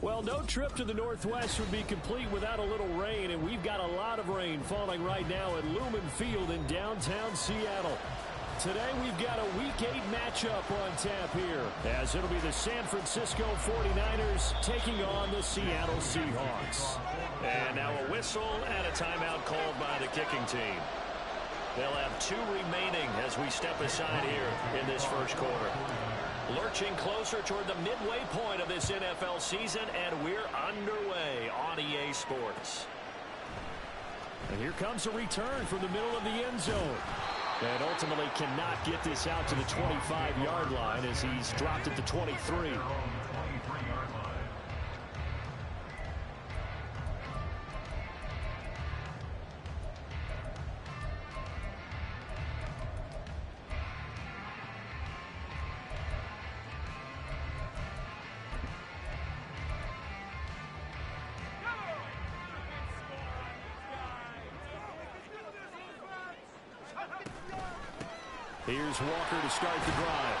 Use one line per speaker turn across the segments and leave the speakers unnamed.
Well, no trip to the Northwest would be complete without a little rain, and we've got a lot of rain falling right now at Lumen Field in downtown Seattle. Today we've got a Week 8 matchup on tap here, as it'll be the San Francisco 49ers taking on the Seattle Seahawks. And now a whistle and a timeout called by the kicking team. They'll have 2 remaining as we step aside here in this first quarter. Lurching closer toward the midway point of this NFL season, and we're underway on EA Sports. And here comes a return from the middle of the end zone. And ultimately cannot get this out to the 25-yard line as he's dropped at the 23. Here's Walker to start the drive.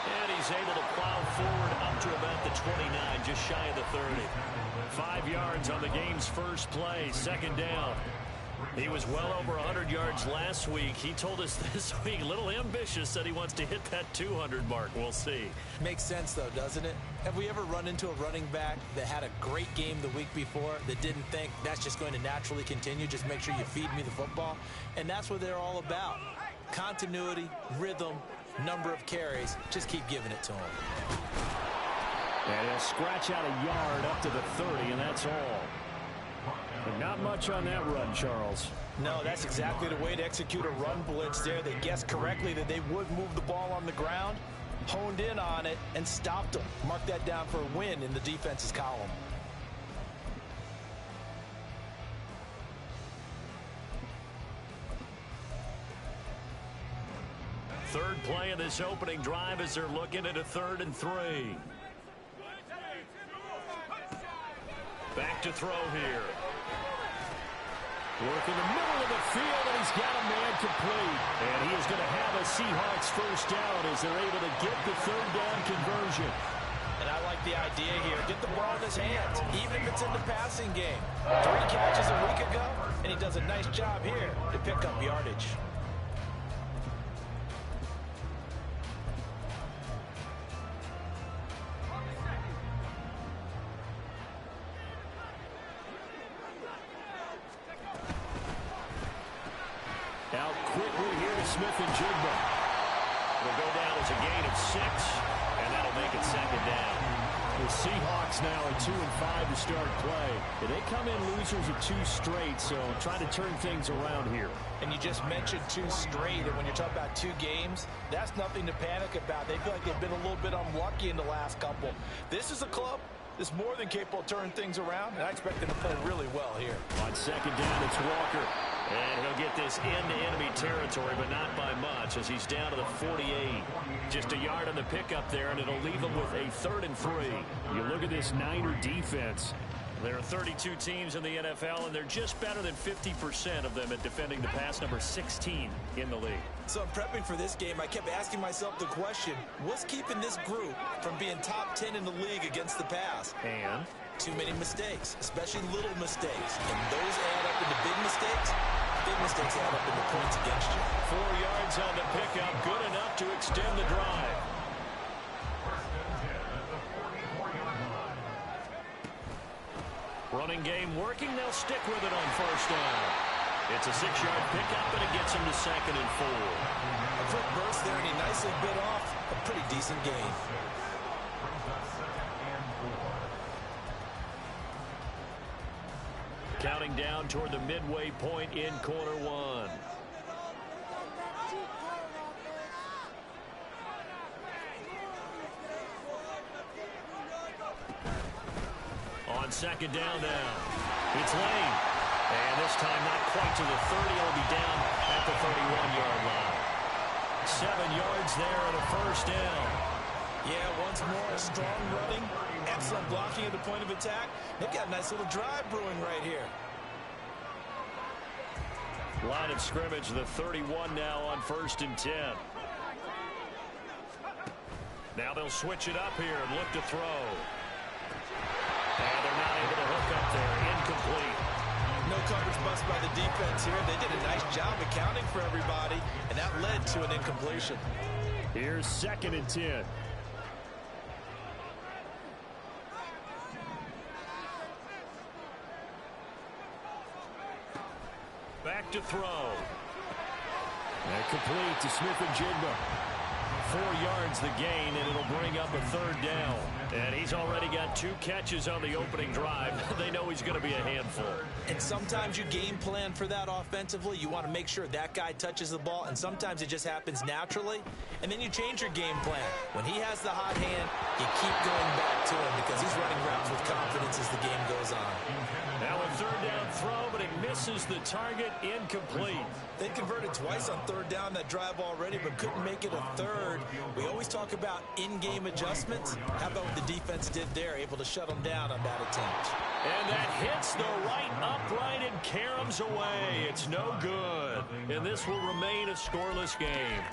And he's able to plow forward up to about the 29, just shy of the 30. 5 yards on the game's first play, second down. He was well over 100 yards last week. He told us this week, a little ambitious, said he wants to hit that 200 mark. We'll see.
Makes sense, though, doesn't it? Have we ever run into a running back that had a great game the week before that didn't think that's just going to naturally continue? Just make sure you feed me the football. And that's what they're all about. Continuity, rhythm, number of carries. Just keep giving it to him.
And he'll scratch out a yard up to the 30, and that's all. But not much on that run, Charles.
No, that's exactly the way to execute a run blitz there. They guessed correctly that they would move the ball on the ground, honed in on it, and stopped them. Mark that down for a win in the defense's column.
Third play of this opening drive as they're looking at a 3rd and 3. Back to throw here. Work in the middle of the field, and he's got a man complete. And he is going to have a Seahawks first down as they're able to get the 3rd down conversion.
And I like the idea here. Get the ball in his hands, even if it's in the passing game. 3 catches a week ago, and he does a nice job here to pick up yardage.
Out quickly here to Smith and Jigba. It'll go down as a gain of 6, and that'll make it 2nd down. The Seahawks now are 2-5 to start play. They come in losers of 2 straight, so try to turn things around here.
And you just mentioned 2 straight, and when you're talking about 2 games, that's nothing to panic about. They feel like they've been a little bit unlucky in the last couple. This is a club that's more than capable of turning things around, and I expect them to play really well here.
On 2nd down, it's Walker. And he'll get this into enemy territory, but not by much, as he's down to the 48. Just a yard on the pickup there, and it'll leave him with a 3rd and 3. You look at this Niner defense. There are 32 teams in the NFL, and they're just better than 50% of them at defending the pass, number 16 in the league.
So in prepping for this game, I kept asking myself the question, what's keeping this group from being top 10 in the league against the pass?
And
too many mistakes, especially little mistakes. And those add up into big mistakes. Big mistakes add up into points against you.
4 yards on the pickup, good enough to extend the drive. Running game working, they'll stick with it on 1st down. It's a 6-yard pickup, and it gets him to 2nd and 4.
A quick burst there, and he nicely bit off a pretty decent gain.
Counting down toward the midway point in quarter 1. On 2nd down now. It's Lane. And this time not quite to the 30. It'll be down at the 31-yard line. 7 yards there and a 1st down.
Yeah, once more, strong running, excellent blocking at the point of attack. They've got a nice little drive brewing right here.
Line of scrimmage, the 31 now on 1st and 10. Now they'll switch it up here and look to throw. And they're not able to hook up there. Incomplete.
No coverage bust by the defense here. They did a nice job accounting for everybody, and that led to an incompletion.
Here's 2nd and 10. Back to throw. And complete to Smith-Njigba. 4 yards the gain, and it'll bring up a 3rd down. And he's already got 2 catches on the opening drive. They know he's going to be a handful.
And sometimes you game plan for that offensively. You want to make sure that guy touches the ball, and sometimes it just happens naturally. And then you change your game plan. When he has the hot hand, you keep going back to him because he's running routes with confidence as the game goes on.
Now a 3rd down throw, but it misses the target. Incomplete.
They converted twice on 3rd down that drive already, but couldn't make it a 3rd. We always talk about in-game adjustments. How about what the defense did there, able to shut them down on that attempt?
And that hits the right upright and caroms away. It's no good. And this will remain a scoreless game.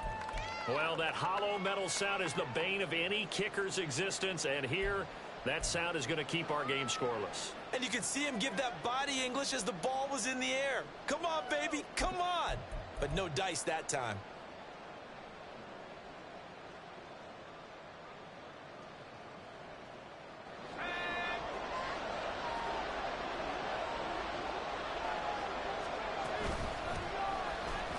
Well, that hollow metal sound is the bane of any kicker's existence, and here, that sound is going to keep our game scoreless.
And you could see him give that body English as the ball was in the air. Come on, baby, come on. But no dice that time.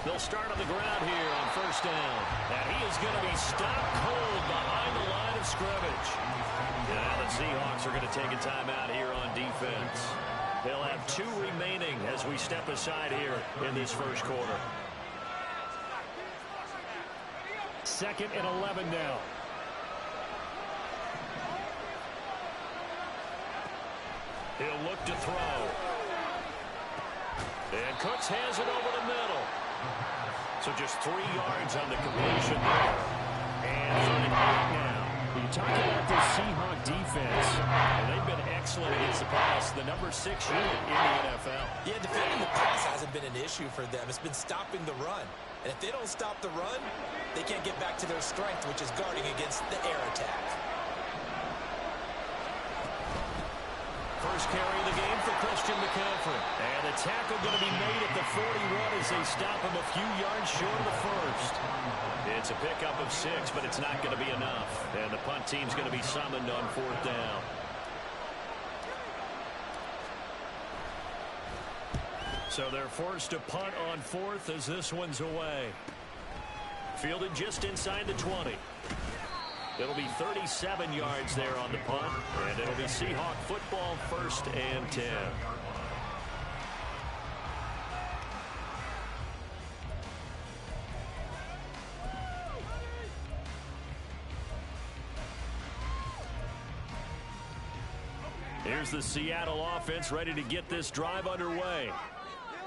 They'll start on the ground here on 1st down. And he is going to be stopped cold behind the line of scrimmage. Now the Seahawks are going to take a timeout here on defense. They'll have 2 remaining as we step aside here in this 1st quarter. 2nd and 11 now. He'll look to throw. And Cooks has it over the middle. So just 3 yards on the completion there. And 3rd and 8 now. You talk about this Seahawk defense, and they've been excellent against the pass, the number 6 unit in the NFL.
Yeah, defending the pass hasn't been an issue for them. It's been stopping the run. And if they don't stop the run, they can't get back to their strength, which is guarding against the air attack.
First carry of the game for Christian McCaffrey. And the tackle going to be made at the 41 as they stop him a few yards short of the 1st. It's a pickup of 6, but it's not going to be enough. And the punt team's going to be summoned on 4th down. So they're forced to punt on 4th as this one's away. Fielded just inside the 20. It'll be 37 yards there on the punt, and it'll be Seahawk football 1st and 10. Here's the Seattle offense ready to get this drive underway.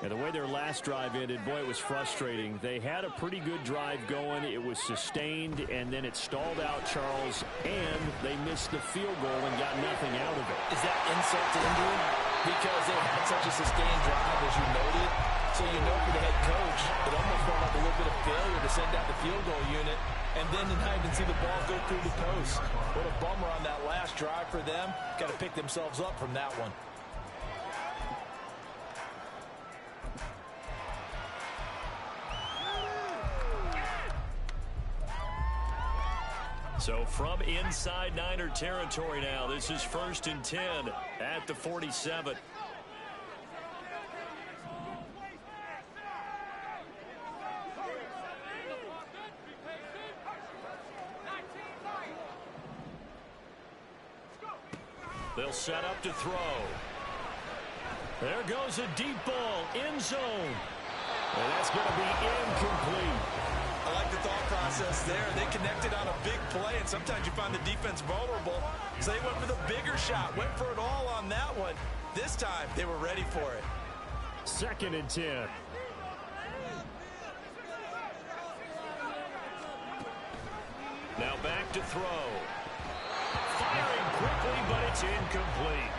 And the way their last drive ended, boy, it was frustrating. They had a pretty good drive going. It was sustained, and then it stalled out, Charles, and they missed the field goal and got nothing out of it.
Is that insult to injury? Because they had such a sustained drive, as you noted. So you know for the head coach, it almost felt like a little bit of failure to send out the field goal unit and then to not even see the ball go through the post. What a bummer on that last drive for them. Got to pick themselves up from that one.
So from inside Niner territory now, this is 1st and 10 at the 47. They'll set up to throw. There goes a deep ball, end zone. And that's going to be incomplete.
I like the thought process there. They connected on a big play, and sometimes you find the defense vulnerable. So they went for the bigger shot, went for it all on that one. This time, they were ready for it.
2nd and 10. Now back to throw. Firing quickly, but it's incomplete.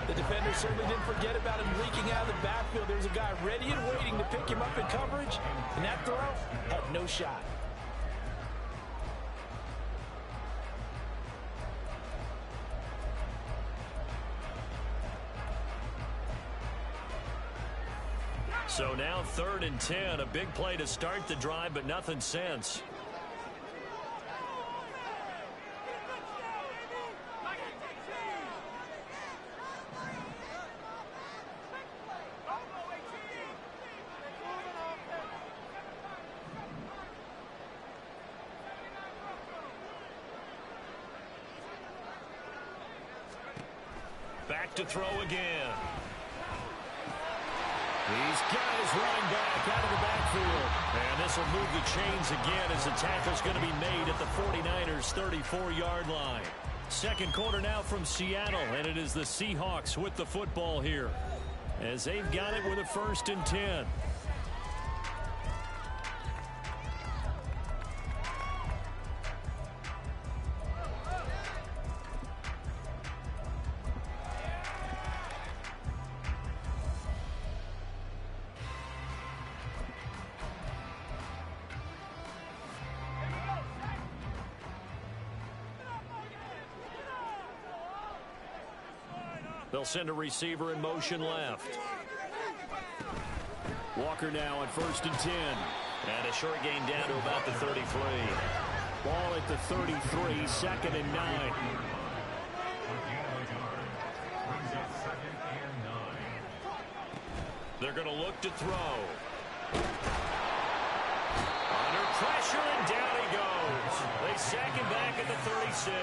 The defender certainly didn't forget about him leaking out of the backfield. There was a guy ready and waiting to pick him up in coverage, and that throw had no shot.
So now 3rd and 10, a big play to start the drive, but nothing since. Back to throw again. He's got his running back out of the backfield. And this will move the chains again as the tackle's going to be made at the 49ers' 34-yard line. Second quarter now from Seattle, and it is the Seahawks with the football here as they've got it with a 1st and 10. They'll send a receiver in motion left. Walker now on 1st and 10. And a short gain down to about the 33. Ball at the 33, 2nd and 9. They're going to look to throw. Under pressure, and down he goes. They sack him back at the 36.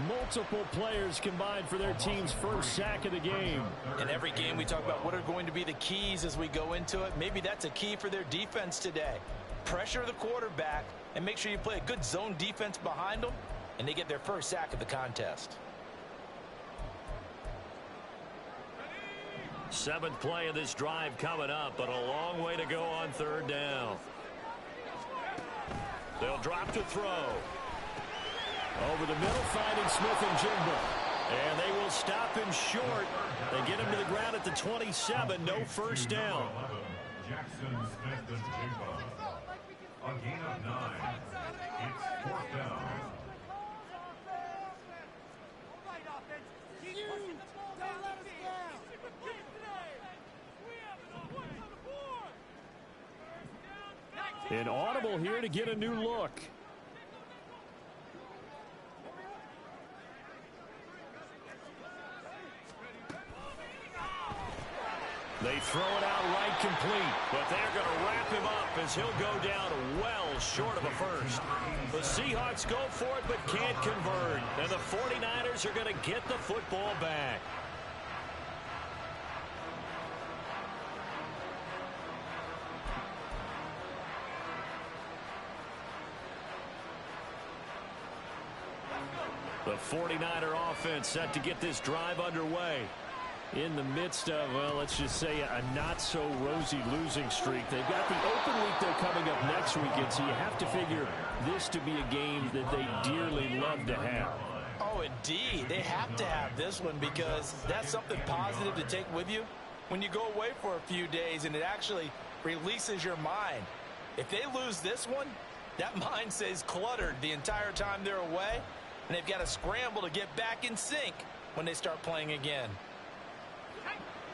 Multiple players combined for their team's first sack of the game.
In every game we talk about what are going to be the keys as we go into it. Maybe that's a key for their defense today. Pressure the quarterback and make sure you play a good zone defense behind them, and they get their first sack of the contest.
7th play of this drive coming up, but a long way to go on 3rd down. They'll drop to throw. Over the middle, finding Smith and Jigba. And they will stop him short. They get him to the ground at the 27. No first down.
Jackson, Smith, and Jigba. A gain of 9. It's 4th down.
An audible here to get a new look. They throw it out right complete, but they're going to wrap him up as he'll go down well short of a first. The Seahawks go for it but can't convert, and the 49ers are going to get the football back. The 49er offense set to get this drive underway. In the midst of, well, let's just say a not-so-rosy losing streak. They've got the open week they're coming up next weekend, so you have to figure this to be a game that they dearly love to have.
Oh, indeed. They have to have this one because that's something positive to take with you when you go away for a few days, and it actually releases your mind. If they lose this one, that mind stays cluttered the entire time they're away, and they've got to scramble to get back in sync when they start playing again.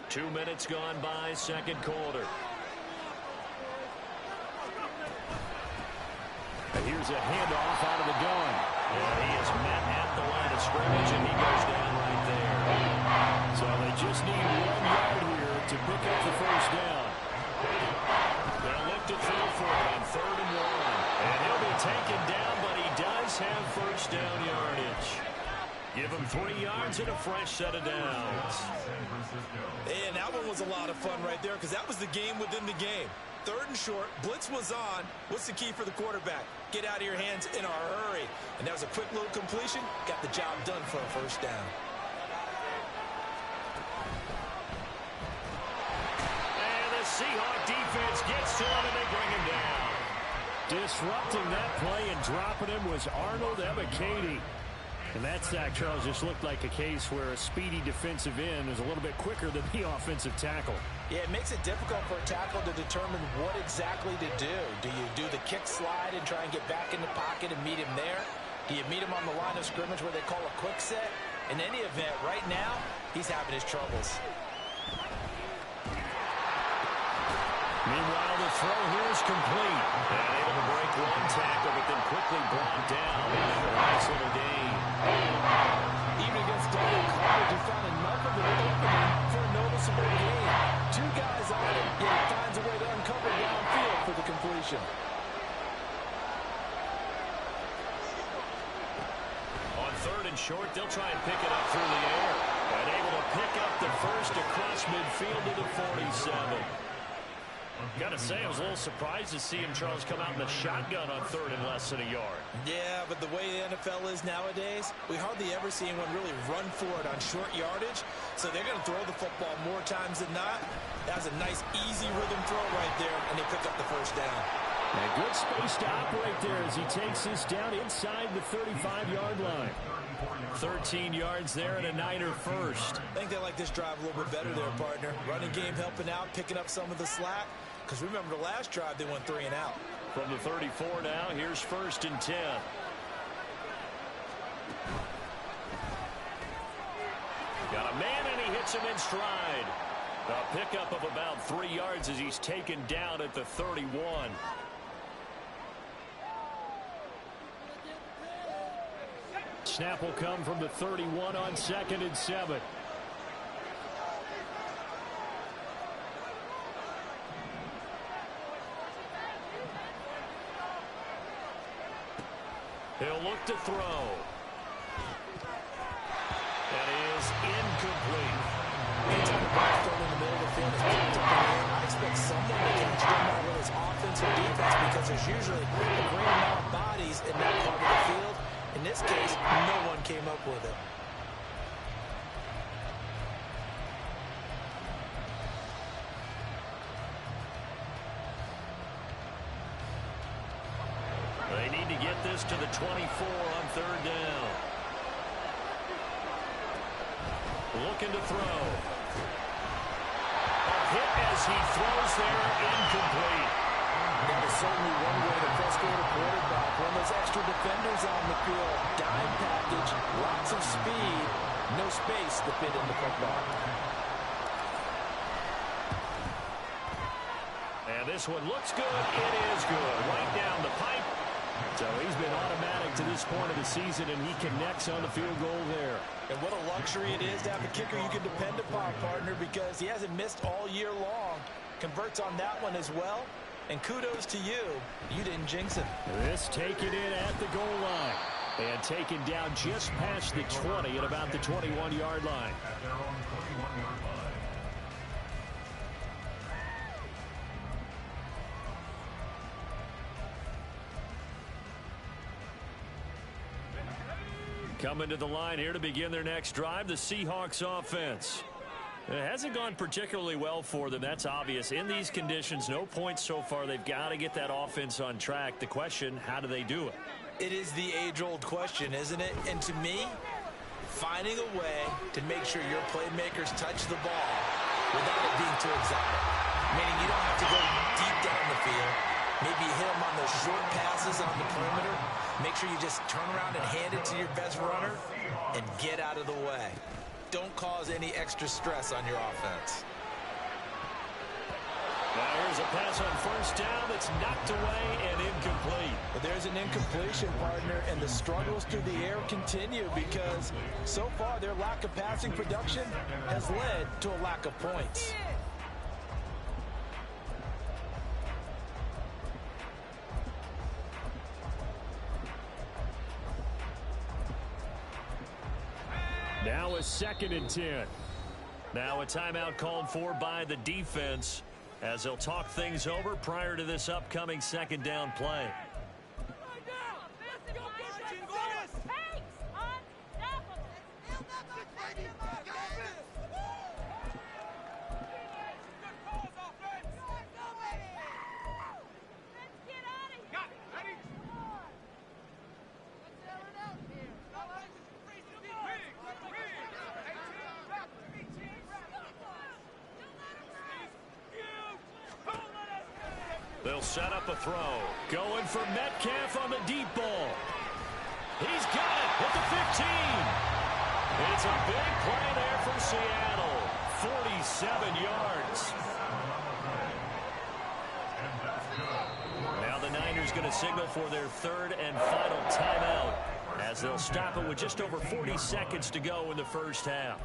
2 minutes gone by, second quarter. And here's a handoff out of the gun. And he is met at the line of scrimmage, and he goes down right there. So they just need 1 yard here to pick up the first down. They'll look to throw for it on 3rd and 1. And he'll be taken down, but he does have first down yardage. Give him 3 yards and a fresh set of downs.
And that one was a lot of fun right there because that was the game within the game. 3rd and short, blitz was on. What's the key for the quarterback? Get out of your hands in a hurry. And that was a quick little completion. Got the job done for a first down.
And the Seahawk defense gets to him and they bring him down. Disrupting that play and dropping him was Arnold Ebiketie. And that sack, Charles, just looked like a case where a speedy defensive end is a little bit quicker than the offensive tackle.
Yeah, it makes it difficult for a tackle to determine what exactly to do. Do you do the kick slide and try and get back in the pocket and meet him there? Do you meet him on the line of scrimmage where they call a quick set? In any event, right now, he's having his troubles.
Meanwhile, the throw here is complete. And able to break one tackle, but then quickly brought down. A nice little gain.
Even against double coverage, he found enough of an opening for a noticeable gain. Two guys on it, yet he finds a way to uncover downfield for the completion.
On third and short, they'll try and pick it up through the air. And able to pick up the first across midfield to the 47. Got to say, I was a little surprised to see him, Charles, come out in the shotgun on third and less than a yard.
Yeah, but the way the NFL is nowadays, we hardly ever see anyone really run for it on short yardage. So they're going to throw the football more times than not. That was a nice, easy rhythm throw right there, and they pick up the first down.
And good space to operate there as he takes this down inside the 35-yard line. 13 yards there and a Niner first.
I think they like this drive a little bit better there, partner. Running game helping out, picking up some of the slack. Because remember, the last drive, they went 3 and out.
From the 34 now, here's 1st and 10. Got a man, and he hits him in stride. A pickup of about 3 yards as he's taken down at the 31. Snap will come from the 31 on 2nd and 7. He'll look to throw. That is incomplete.
Anytime the ball's thrown in the middle of the field, it's picked up in the air. I expect someone to catch it, no matter whether it's offense or defense, because there's usually a great amount of bodies in that part of the field. In this case, no one came up with it.
They need to get this to the 24 on 3rd down. Looking to throw. A hit as he throws there, incomplete.
That is certainly one way to frustrate a quarterback. When there's extra defenders on the field, dime package, lots of speed, no space to fit in the football.
And this one looks good. It is good. Right down the pipe. So he's been automatic to this point of the season, and he connects on the field goal there.
And what a luxury it is to have a kicker you can depend upon, partner, because he hasn't missed all year long. Converts on that one as well. And kudos to you. You didn't jinx him.
This taken in at the goal line. And taken down just past the 20 at about the 21-yard line.
At their own 21-yard line.
Coming to the line here to begin their next drive, the Seahawks offense. It hasn't gone particularly well for them, that's obvious. In these conditions, no points so far. They've got to get that offense on track. The question, how do they do it?
It is the age-old question, isn't it? And to me, finding a way to make sure your playmakers touch the ball without it being too exotic. Meaning you don't have to go deep down the field. Maybe hit them on those short passes on the perimeter. Make sure you just turn around and hand it to your best runner and get out of the way. Don't cause any extra stress on your offense.
Now here's a pass on 1st down that's knocked away and incomplete.
But there's an incompletion, partner, and the struggles through the air continue because so far their lack of passing production has led to a lack of points.
Now a 2nd and 10. Now a timeout called for by the defense as they'll talk things over prior to this upcoming 2nd down play. They'll set up a throw. Going for Metcalf on the deep ball. He's got it at the 15. It's a big play there for Seattle. 47 yards. is going to signal for their third and final timeout as they'll stop it with just over 40 seconds to go in the first half.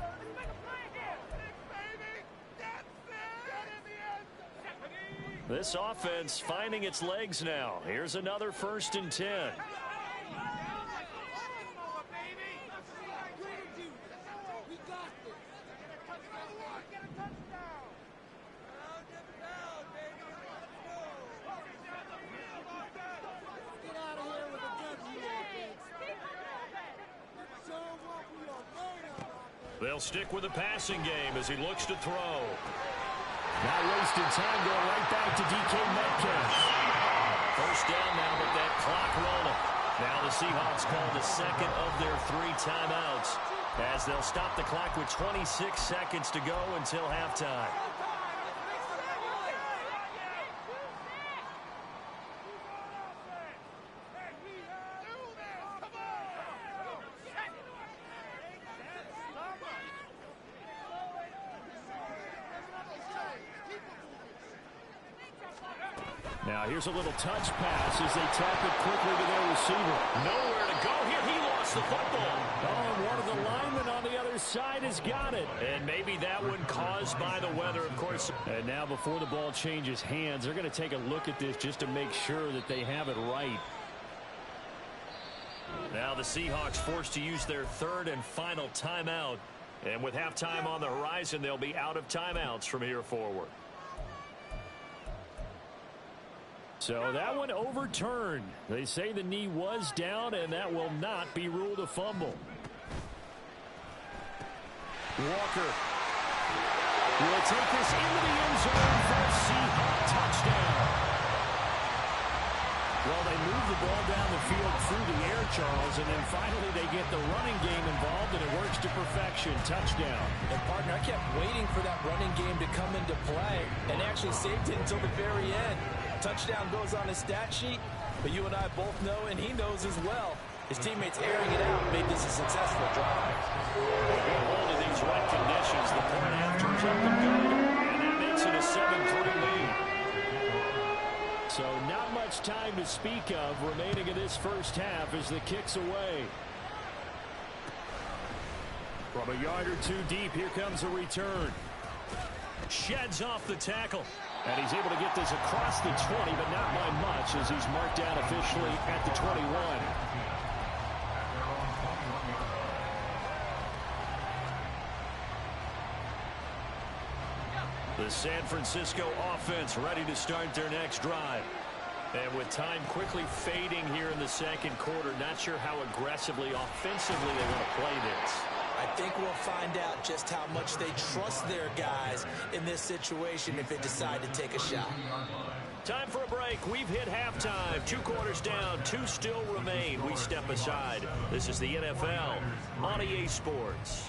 This offense finding its legs now. Here's another 1st and 10. They'll stick with the passing game as he looks to throw. Not wasting time, going right back to DK Metcalf. First down now with that clock rolling. Now the Seahawks call the second of their 3 timeouts as they'll stop the clock with 26 seconds to go until halftime. Now here's a little touch pass as they tap it quickly to their receiver. Nowhere to go here. He lost the football. Oh, and one of the linemen on the other side has got it. And maybe that one caused by the weather, of course. And now before the ball changes hands, they're going to take a look at this just to make sure that they have it right. Now the Seahawks forced to use their 3rd and final timeout. And with halftime on the horizon, they'll be out of timeouts from here forward. So that one overturned. They say the knee was down, and that will not be ruled a fumble. Walker will take this into the end zone for a Seahawks touchdown. Well, they move the ball down the field through the air, Charles, and then finally they get the running game involved, and it works to perfection. Touchdown.
And, partner, I kept waiting for that running game to come into play and actually saved it until the very end. Touchdown goes on his stat sheet, but you and I both know, and he knows as well, his teammates airing it out made this a successful drive.
Good hold of these wet conditions. The point half turns up and good, and that makes it a 7-3 lead. So not much time to speak of remaining in this first half as the kick's away. From a yard or 2 deep, here comes a return. Sheds off the tackle. And he's able to get this across the 20, but not by much as he's marked down officially at the 21. The San Francisco offense ready to start their next drive. And with time quickly fading here in the second quarter, not sure how aggressively, offensively they want to play this.
I think we'll find out just how much they trust their guys in this situation if they decide to take a shot.
Time for a break. We've hit halftime. 2 quarters down, 2 still remain. We step aside. This is the NFL on EA Sports.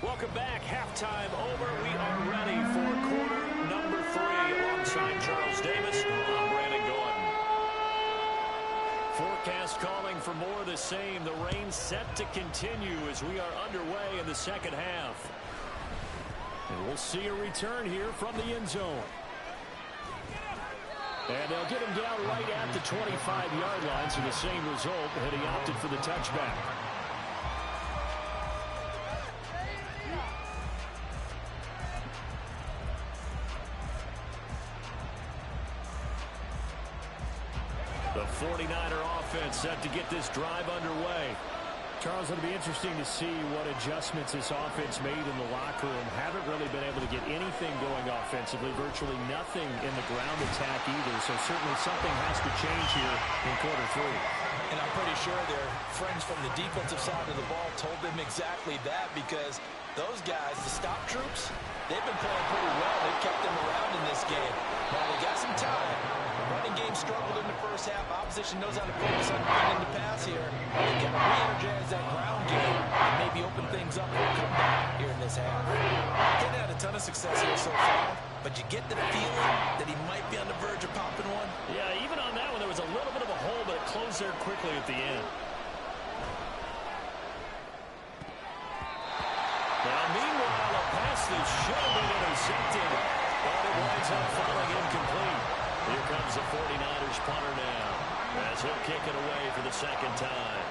Welcome back. Halftime over. We are ready for quarter number 3 alongside Charles Davis. I'm Brandon Gordon. Forecast calling for more of the same. The rain set to continue as we are underway in the second half. And we'll see a return here from the end zone. And they'll get him down right at the 25-yard line, so the same result, and he opted for the touchback. The 49er offense set to get this drive underway. Charles, it'll be interesting to see what adjustments this offense made in the locker room. Haven't really been able to get anything going offensively, virtually nothing in the ground attack either. So certainly something has to change here in quarter 3.
And I'm pretty sure their friends from the defensive side of the ball told them exactly that, because those guys, the stop troops, they've been playing pretty well. They've kept them around in this game. Now they got some time. The running game struggled in the first half. Opposition knows how to focus on defending the pass here. They got to re-energize that ground game and maybe open things up for a comeback here in this half. They've had a ton of success here so far, but you get the feeling that he might be on the verge of popping one.
Yeah, even on that one, there was a little bit of a hole, but it scores there quickly at the end. Now, meanwhile, a pass that should have been intercepted, but it winds up falling incomplete. Here comes the 49ers punter now, as he'll kick it away for the second time.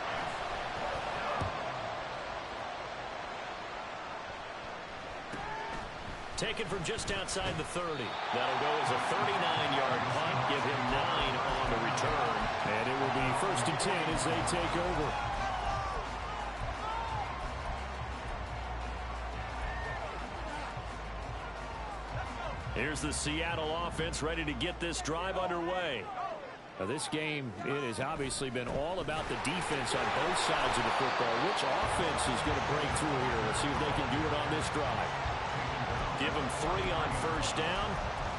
Taken from just outside the 30. That'll go as a 39-yard punt. Give him 9 on the return. And it will be 1st and 10 as they take over. Here's the Seattle offense ready to get this drive underway. Now, this game, it has obviously been all about the defense on both sides of the football. Which offense is going to break through here? Let's see if they can do it on this drive. Give him 3 on 1st down.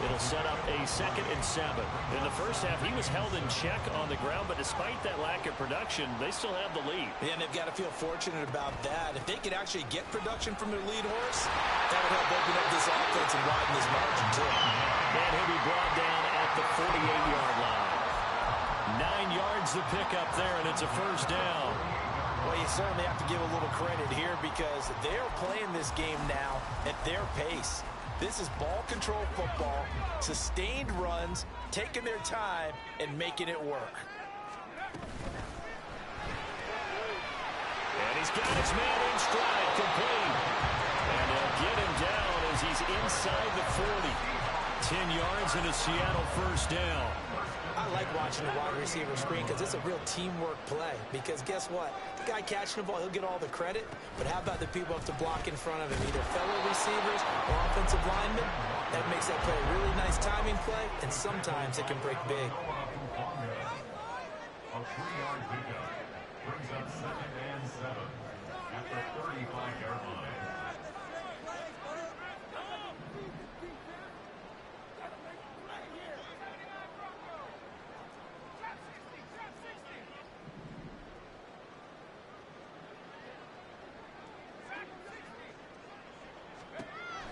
It'll set up a 2nd and 7. In the first half, he was held in check on the ground, but despite that lack of production, they still have the lead.
Yeah, and they've got to feel fortunate about that. If they could actually get production from their lead horse, that would help open up this offense and widen this margin, too.
And he'll be brought down at the 48-yard line. 9 yards to pick up there, and it's a 1st down.
Well, you certainly have to give a little credit here because they're playing this game now at their pace. This is ball control football, sustained runs, taking their time, and making it work.
And he's got his man in stride, complete. And they'll get him down as he's inside the 40. 10 yards and a Seattle 1st down.
I like watching the wide receiver screen because it's a real teamwork play. Because guess what? The guy catching the ball, he'll get all the credit. But how about the people up to block in front of him, either fellow receivers or offensive linemen? That makes that play a really nice timing play, and sometimes it can break big.
A 3-yard pickup brings up 2nd and 7 at the 35-yard line.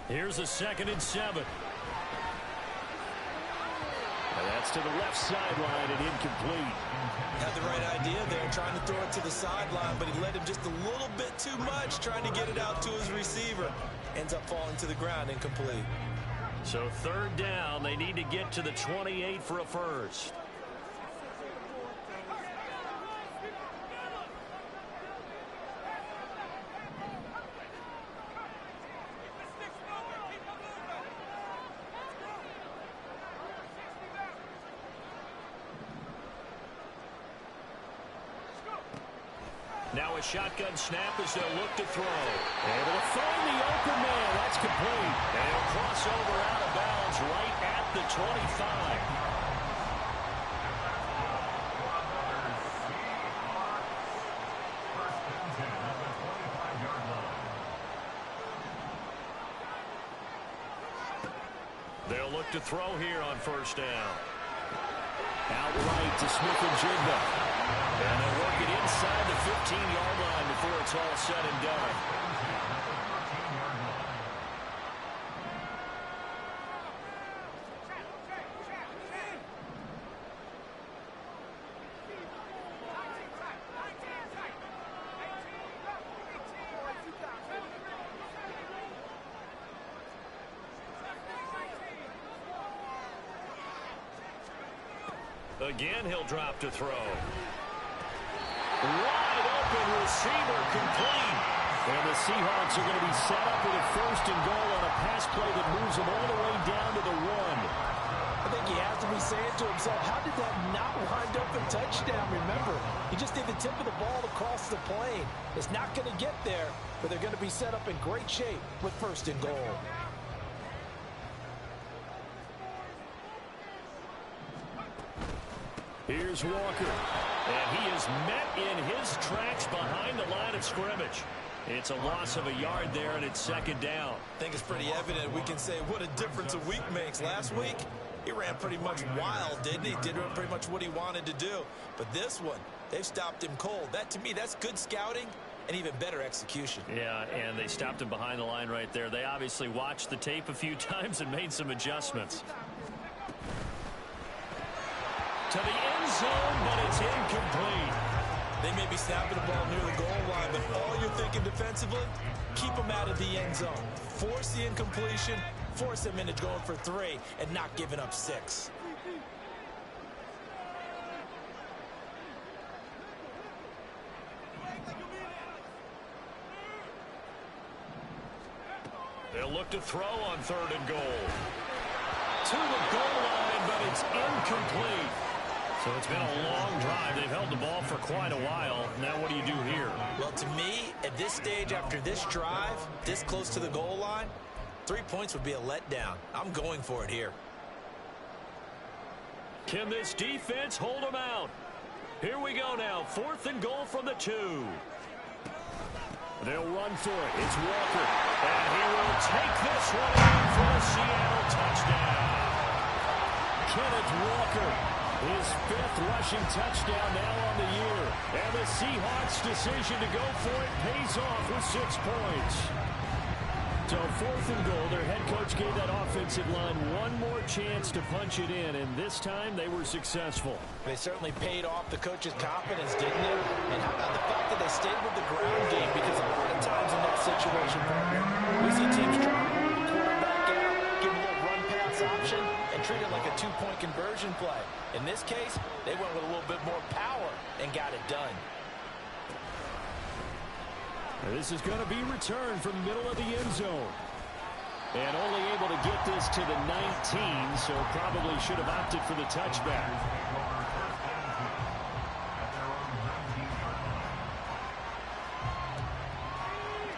Here's a 2nd and 7. And that's to the left sideline and incomplete.
Had the right idea there, trying to throw it to the sideline, but he led him just a little bit too much, trying to get it out to his receiver. Ends up falling to the ground, incomplete.
So 3rd down, they need to get to the 28 for a 1st. Now a shotgun snap as they'll look to throw. Able to find the open man. That's complete. And he'll cross over out of bounds right at the 25. They'll look to throw here on 1st down. Outright to Smith-Njigba. And they'll work it inside the 15-yard line before it's all said and done. Again, he'll drop to throw. Wide open receiver, complete. And the Seahawks are going to be set up with a 1st and goal on a pass play that moves them all the way down to the 1.
I think he has to be saying to himself, how did that not wind up a touchdown? Remember, he just did the tip of the ball across the plane. It's not going to get there, but they're going to be set up in great shape with 1st and goal.
Here's Walker, and he is met in his tracks behind the line of scrimmage. It's a loss of a yard there, and it's 2nd down.
I think it's pretty evident. We can say what a difference a week makes. Last week, he ran pretty much wild, didn't he? Did pretty much what he wanted to do. But this one, they've stopped him cold. That, to me, that's good scouting and even better execution.
Yeah, and they stopped him behind the line right there. They obviously watched the tape a few times and made some adjustments. to the end zone, but it's incomplete.
They may be snapping the ball near the goal line, but all you're thinking defensively, keep them out of the end zone. Force the incompletion, force them into going for 3, and not giving up 6.
They'll look to throw on 3rd and goal. To the goal line, but it's incomplete. So it's been a long drive. They've held the ball for quite a while. Now what do you do here?
Well, to me, at this stage, after this drive, this close to the goal line, 3 points would be a letdown. I'm going for it here.
Can this defense hold them out? Here we go now. 4th and goal from the 2. They'll run for it. It's Walker. And he will take this one in for a Seattle touchdown. Kenneth Walker, his 5th rushing touchdown now on the year. And the Seahawks' decision to go for it pays off with 6 points. So 4th and goal, their head coach gave that offensive line one more chance to punch it in, and this time they were successful.
They certainly paid off the coach's confidence, didn't they? And how about the fact that they stayed with the ground game? Because a lot of times in that situation, we see teams try to hold the quarterback out, give him a little run-pass option, and treat it like a 2-point conversion play. In this case, they went with a little bit more power and got it done.
This is going to be returned from the middle of the end zone. And only able to get this to the 19, so probably should have opted for the touchback.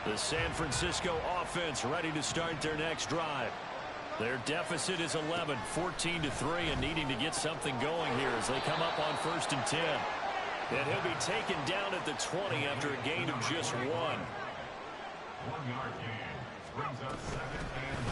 The San Francisco offense ready to start their next drive. Their deficit is 11, 14-3, and needing to get something going here as they come up on 1st and 10. And he'll be taken down at the 20 after a gain of just 1.
1-yard gain brings up 2nd and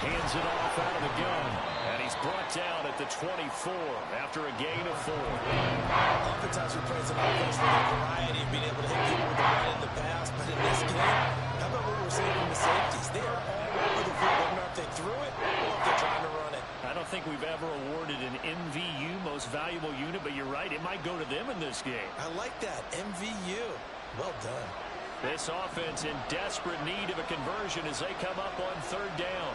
9.
Hands it off out of the gun. And he's brought down at the 24 after a gain of 4.
Oftentimes we praise an offense for the variety of being able to hit people with the run in the past, but in this game, how about what we're seeing from the safeties? They are all over the field. I don't know if they threw it or if they're trying to run it.
I don't think we've ever awarded an MVU, most valuable unit, but you're right, it might go to them in this game.
I like that. MVU. Well done.
This offense in desperate need of a conversion as they come up on 3rd down.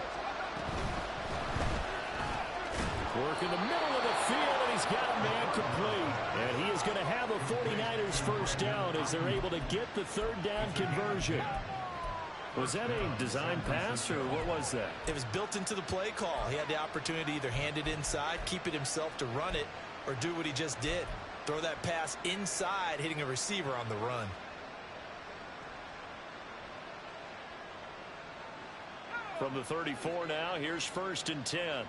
Work in the middle of the field, and he's got a man complete. And he is going to have a 49ers first down as they're able to get the 3rd down conversion. Was that a design pass, or what was that?
It was built into the play call. He had the opportunity to either hand it inside, keep it himself to run it, or do what he just did. Throw that pass inside, hitting a receiver on the run.
From the 34 now, here's 1st and 10.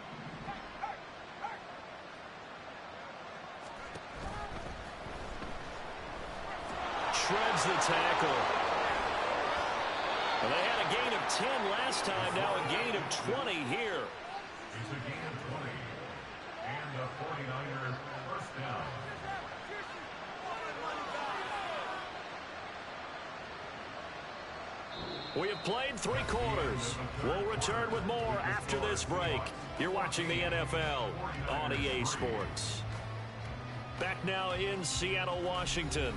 Shreds the tackle. Well, they had a gain of 10 last time, now a gain of 20 here.
It's a gain of 20. And the 49ers first down.
We have played 3 quarters. We'll return with more after this break. You're watching the NFL on EA Sports. Back now in Seattle, Washington.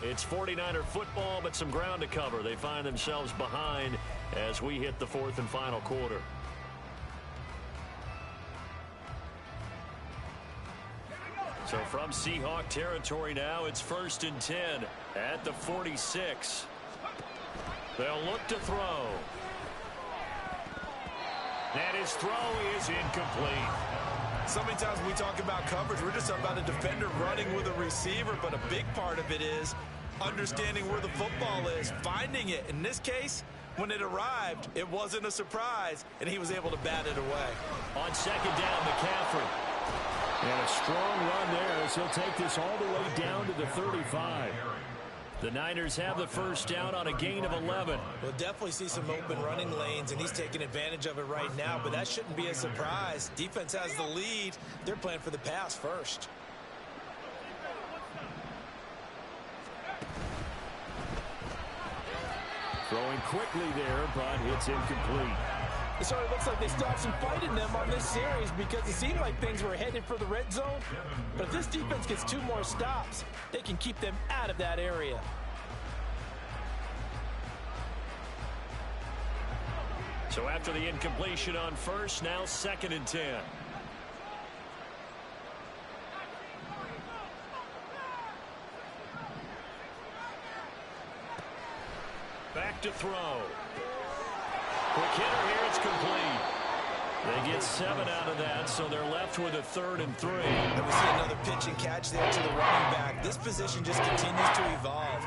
It's 49er football, but some ground to cover. They find themselves behind as we hit the 4th and final quarter. So from Seahawk territory now, it's 1st and 10 at the 46. They'll look to throw. And his throw is incomplete.
So many times when we talk about coverage, we're just talking about a defender running with a receiver, but a big part of it is understanding where the football is, finding it. In this case, when it arrived, it wasn't a surprise, and he was able to bat it away.
On 2nd down, McCaffrey. And a strong run there as he'll take this all the way down to the 35. The Niners have the first down on a gain of 11.
We'll definitely see some open running lanes, and he's taking advantage of it right now, but that shouldn't be a surprise. Defense has the lead. They're playing for the pass first.
Throwing quickly there, but it's incomplete.
It sort of looks like they still have some fight in them on this series because it seemed like things were headed for the red zone. But if this defense gets 2 more stops, they can keep them out of that area.
So after the incompletion on first, now 2nd and 10. Back to throw. Quick hitter here, it's complete. They get 7 out of that, so they're left with a 3rd and 3.
And we see another pitch and catch there to the running back. This position just continues to evolve.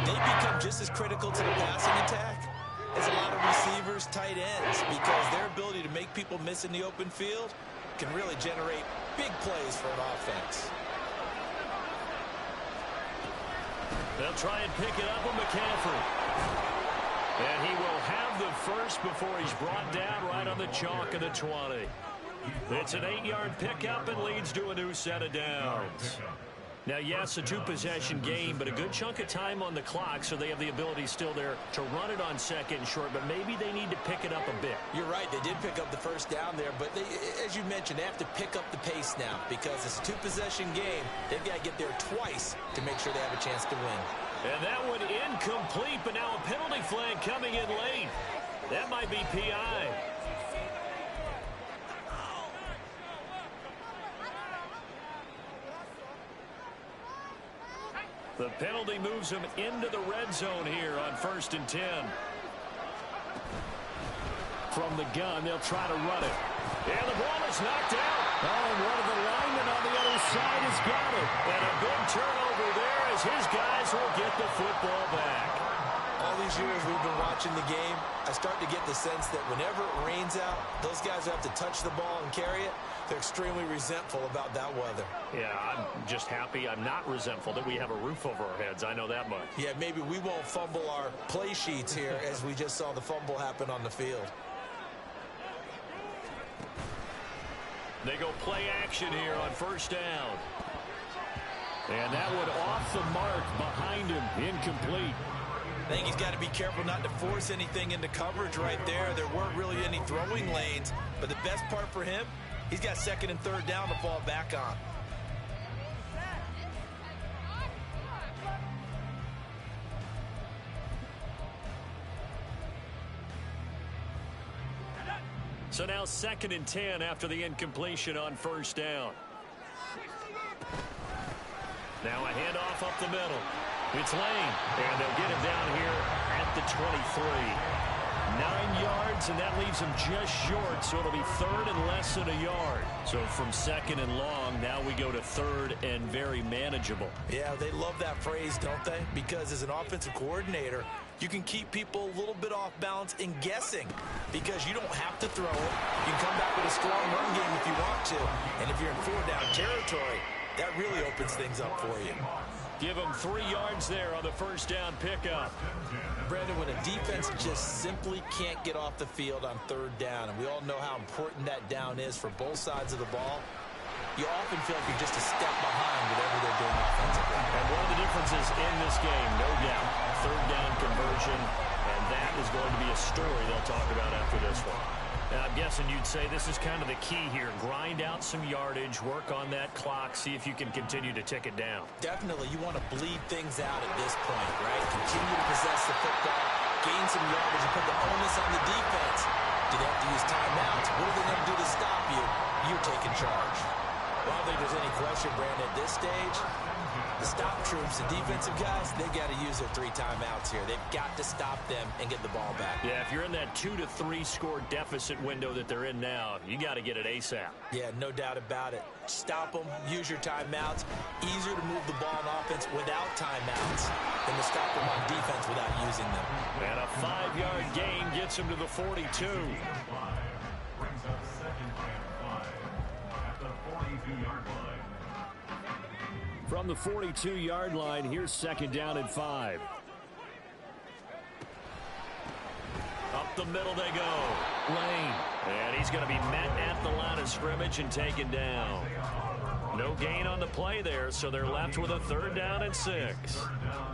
They become just as critical to the passing attack as a lot of receivers, tight ends, because their ability to make people miss in the open field can really generate big plays for an offense.
They'll try and pick it up with McCaffrey. And he will have the first before he's brought down right on the chalk of the 20. It's an 8-yard pickup and leads to a new set of downs. Now, yes, a 2-possession game, but a good chunk of time on the clock, so they have the ability still there to run it on 2nd and short, but maybe they need to pick it up a bit.
You're right, they did pick up the first down there, but they, as you mentioned, they have to pick up the pace now because it's a 2-possession game. They've got to get there twice to make sure they have a chance to win.
And that one incomplete, but now a penalty flag coming in late. That might be PI. The penalty moves him into the red zone here on 1st and 10. From the gun, they'll try to run it. And the ball is knocked out. Oh, and one of the linemen on the other side has got it. And a big turnover there as his guys will get the football back.
All these years we've been watching the game, I start to get the sense that whenever it rains out, those guys have to touch the ball and carry it. They're extremely resentful about that weather.
Yeah, I'm just happy I'm not resentful that we have a roof over our heads. I know that much.
Yeah, maybe we won't fumble our play sheets here as we just saw the fumble happen on the field.
They go play action here on 1st down. And that one off the mark behind him, incomplete.
I think he's got to be careful not to force anything into coverage right there. There weren't really any throwing lanes, but the best part for him, he's got 2nd and 3rd down to fall back on.
So now 2nd and 10 after the incompletion on 1st down. Now a handoff up the middle. It's Lane, and they'll get him down here at the 23. 9 yards, and that leaves him just short, so it'll be 3rd and less than a yard. So from 2nd and long, now we go to 3rd and very manageable.
Yeah, they love that phrase, don't they? Because as an offensive coordinator, you can keep people a little bit off balance and guessing because you don't have to throw it. You can come back with a strong run game if you want to. And if you're in 4-down territory, that really opens things up for you.
Give them 3 yards there on the 1st down pickup.
Brandon, when a defense just simply can't get off the field on 3rd down, and we all know how important that down is for both sides of the ball, you often feel like you're just a step behind whatever they're doing offensively.
And one of the differences in this game, no doubt, 3rd down conversion, and that is going to be a story they'll talk about after this one. Now, I'm guessing you'd say this is kind of the key here. Grind out some yardage, work on that clock, see if you can continue to tick it down.
Definitely, you want to bleed things out at this point, right? Continue to possess the football, gain some yardage, and put the onus on the defense. Do they have to use timeouts? What are they going to do to stop you? You're taking charge. Well, I don't think there's any question, Brandon, at this stage, the stop troops, the defensive guys, they've got to use their 3 timeouts here. They've got to stop them and get the ball back.
Yeah, if you're in that 2 to 3 score deficit window that they're in now, you got to get it ASAP.
Yeah, no doubt about it. Stop them, use your timeouts. Easier to move the ball on offense without timeouts than to stop them on defense without using them.
And a 5-yard gain gets him to the 42.
Brings up 2nd and 5 at the 42-yard line.
From the 42-yard line, here's 2nd down and 5. Up the middle they go. Lane. And he's going to be met at the line of scrimmage and taken down. No gain on the play there, so they're left with a 3rd down and 6.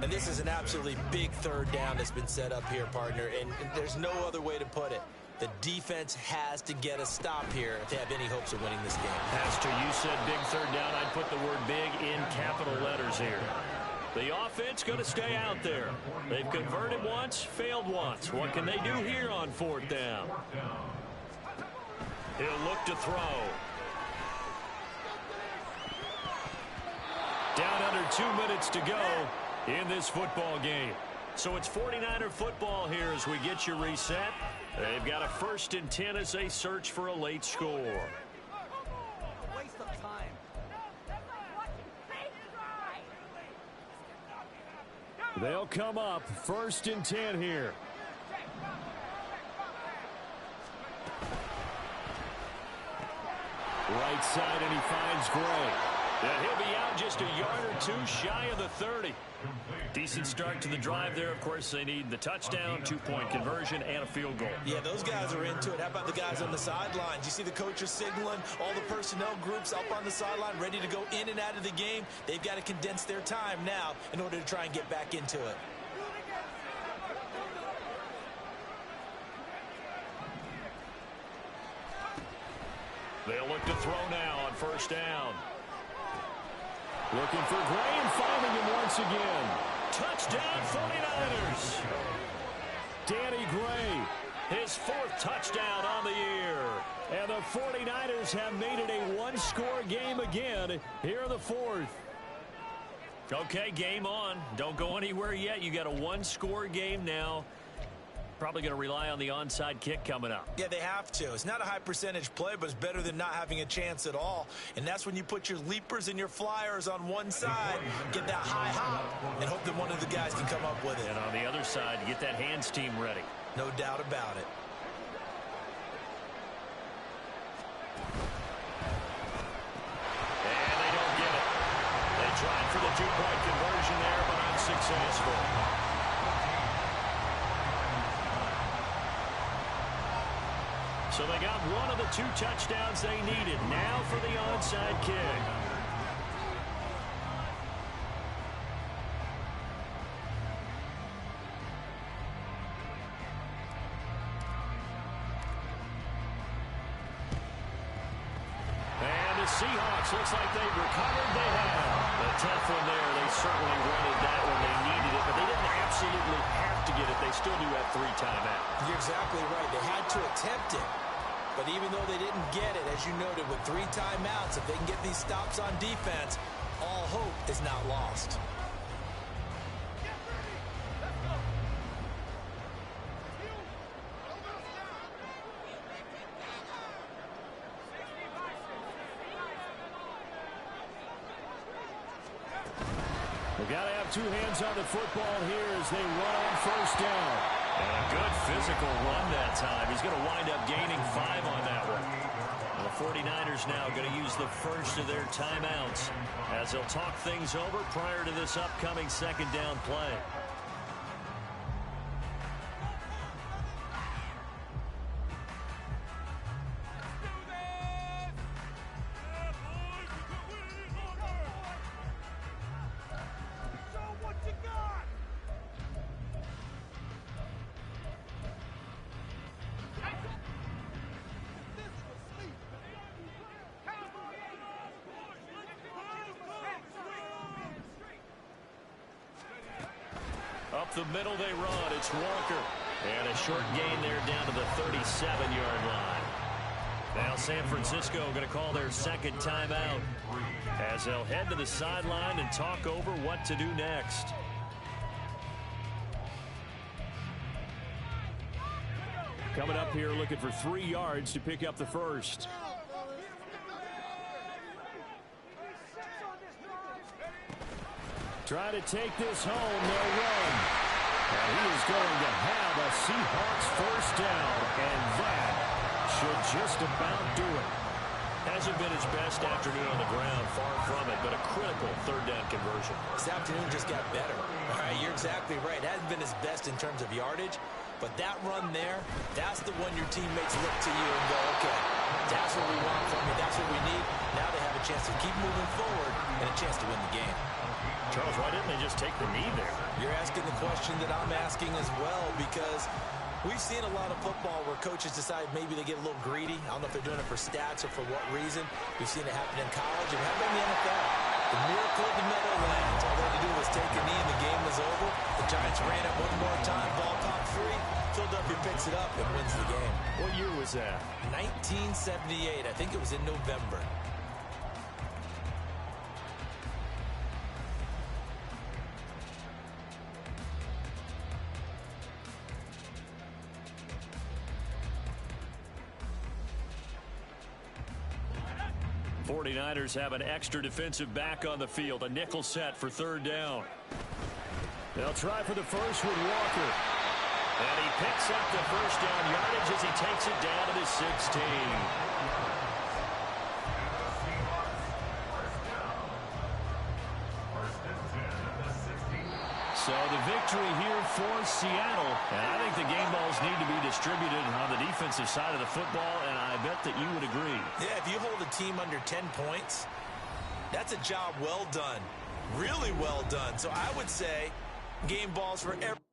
And this is an absolutely big 3rd down that's been set up here, partner, and there's no other way to put it. The defense has to get a stop here if they have any hopes of winning this game.
Pastor, you said big third down. I'd put the word big in capital letters here. The offense going to stay out there. They've converted once, failed once. What can they do here on fourth down? He'll look to throw. Down under 2 minutes to go in this football game. So it's 49er football here as we get you reset. They've got a 1st and 10 as they search for a late score.
Waste of time.
They'll come up 1st and 10 here. Right side, and he finds Gray. Yeah, he'll be out just a yard or two shy of the 30. Decent start to the drive there. Of course, they need the touchdown, 2-point conversion, and a field goal.
Yeah, those guys are into it. How about the guys on the sidelines? You see the coaches signaling, all the personnel groups up on the sideline ready to go in and out of the game. They've got to condense their time now in order to try and get back into it.
They'll look to throw now on 1st down. Looking for Gray and finding him once again. Touchdown 49ers. Danny Gray, his 4th touchdown on the year. And the 49ers have made it a one-score game again here in the 4th. Okay, game on. Don't go anywhere yet. You got a one-score game now. Probably going to rely on the onside kick coming up.
Yeah, they have to. It's not a high percentage play, but it's better than not having a chance at all. And that's when you put your leapers and your flyers on one side, get that high hop, and hope that one of the guys can come up with it.
And on the other side, get that hands team ready.
No doubt about it.
And they don't get it. They tried for the 2-point conversion there, but unsuccessful. So they got one of the 2 touchdowns they needed. Now for the onside kick. And the Seahawks, looks like they've recovered. They have. A tough one there. They certainly wanted that when they needed it, but they didn't absolutely have to get it. They still do have 3 timeouts.
You're exactly right. They had to attempt it. But even though they didn't get it, as you noted, with 3 timeouts, if they can get these stops on defense, all hope is not lost.
They've got to have 2 hands on the football here as they run on 1st down. And a good physical run that time. He's going to wind up gaining 5 on that one. And the 49ers now going to use the first of their timeouts as they'll talk things over prior to this upcoming 2nd down play. Up the middle they run. It's Walker. And a short gain there down to the 37-yard line. Now San Francisco going to call their 2nd timeout as they'll head to the sideline and talk over what to do next. Coming up here looking for 3 yards to pick up the first. Try to take this home. They'll run. And he is going to have a Seahawks 1st down. And that should just about do it. Hasn't been his best afternoon on the ground, far from it, but a critical 3rd down conversion.
This afternoon just got better. All right, you're exactly right. It hasn't been his best in terms of yardage, but that run there, that's the one your teammates look to you and go, okay, that's what we want from you. That's what we need. Now they have a chance to keep moving forward and a chance to win the game.
Charles, why didn't they just take the knee there?
You're asking the question that I'm asking as well, because we've seen a lot of football where coaches decide maybe they get a little greedy. I don't know if they're doing it for stats or for what reason. We've seen it happen in college and happen in the NFL. The miracle of the Meadowlands. All they had to do was take a knee and the game was over. The Giants ran it one more time, ball caught free. Philadelphia picks it up and wins the game.
What year was that?
1978. I think it was in November.
'49ers have an extra defensive back on the field. A nickel set for third down. They'll try for the first with Walker. And he picks up the first down yardage as he takes it down to the 16. So the victory here for Seattle. And I think the game balls need to be distributed on the defensive side of the football, and I bet that you would agree.
Yeah, if you hold a team under 10 points, that's a job well done. Really well done. So I would say game balls for every